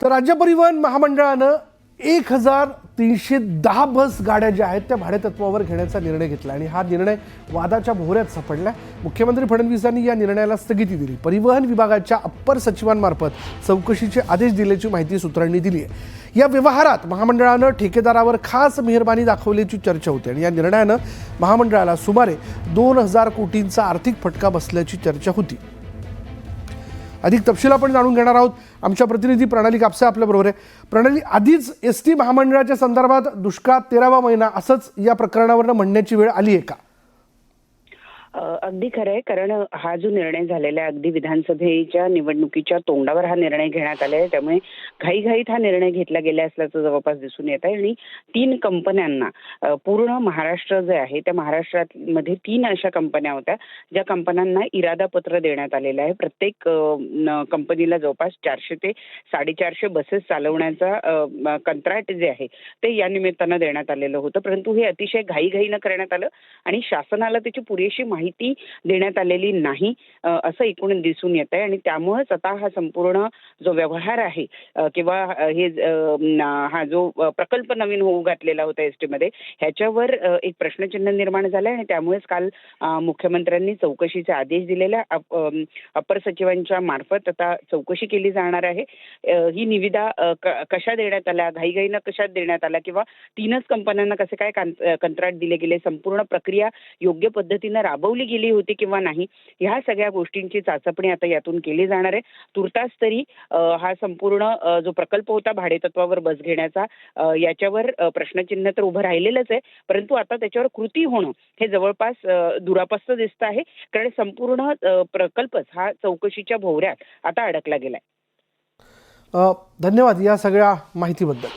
तर राज्य परिवहन महामंडळानं 1310 बस गाड्या ज्या आहेत त्या भाडेतत्वावर घेण्याचा निर्णय घेतला आणि हा निर्णय वादाच्या भोवऱ्यात सापडला। मुख्यमंत्री फडणवीसांनी या निर्णयाला स्थगिती दिली। परिवहन विभागाच्या अप्पर सचिवांमार्फत चौकशीचे आदेश दिल्याची माहिती सूत्रांनी दिली आहे। या व्यवहारात महामंडळानं ठेकेदारावर खास मेहरबानी दाखवल्याची चर्चा होती आणि या निर्णयानं महामंडळाला सुमारे 2000 कोटींचा आर्थिक फटका बसल्याची चर्चा होती। अधिक तपशील आपण जाणून घेणार आहोत। आमच्या प्रतिनिधी प्रणाली कापसे आपल्याबरोबर आहे। प्रणाली, आधीच एसटी महामंडळाच्या संदर्भात दुष्काळ 13वा महिना असंच या प्रकरणावर म्हणण्याची वेळ आली आहे का? अगदी खरं आहे, कारण हा जो निर्णय झालेला आहे अगदी विधानसभेच्या निवडणुकीच्या तोंडावर हा निर्णय घेण्यात आला आहे। त्यामुळे घाईघाईत हा निर्णय घेतला गेला असल्याचं जवळपास दिसून येत आहे आणि 3 कंपन्यांना पूर्ण महाराष्ट्र जे आहे त्या महाराष्ट्रामध्ये 3 अशा कंपन्या होत्या ज्या कंपन्यांना इरादापत्र देण्यात आलेलं आहे। प्रत्येक कंपनीला जवळपास 400 ते 450 बसेस चालवण्याचा कंत्राट जे आहे ते या निमित्तानं देण्यात आलेलं होतं, परंतु हे अतिशय घाईघाईनं करण्यात आलं आणि शासनाला त्याची पुरेशी माहिती देण्यात आलेली नाही असं एकूण दिसून येत आहे आणि त्यामुळेच आता हा संपूर्ण जो व्यवहार आहे किंवा हे हा जो प्रकल्प नवीन होऊ घातलेला होता एसटी मध्ये ह्याच्यावर एक प्रश्नचिन्ह निर्माण झालं आणि त्यामुळेच काल मुख्यमंत्र्यांनी चौकशीचे आदेश दिलेले अप्पर सचिवांच्या मार्फत आता चौकशी केली जाणार आहे। ही निविदा कशा देण्यात आल्या, घाईघाईनं कशात देण्यात आल्या किंवा 3च कंपन्यांना कसे काय कंत्राट दिले गेले, संपूर्ण प्रक्रिया योग्य पद्धतीने राबवली गेली होती किंवा नाही, ह्या सगळ्या गोष्टींची चाचपणी आता यातून केली जाणार आहे। तुर्तास तरी हा संपूर्ण जो प्रकल्प होता भाडेतत्वावर बस घेण्याचा याच्यावर प्रश्नचिन्ह तर उभं राहिलेलंच आहे, परंतु आता त्याच्यावर कृती होणं हे जवळपास दुरापस्त दिसत आहे, कारण संपूर्ण प्रकल्पच हा चौकशीच्या भोवऱ्यात आता अडकला गेलाय। धन्यवाद या सगळ्या माहितीबद्दल।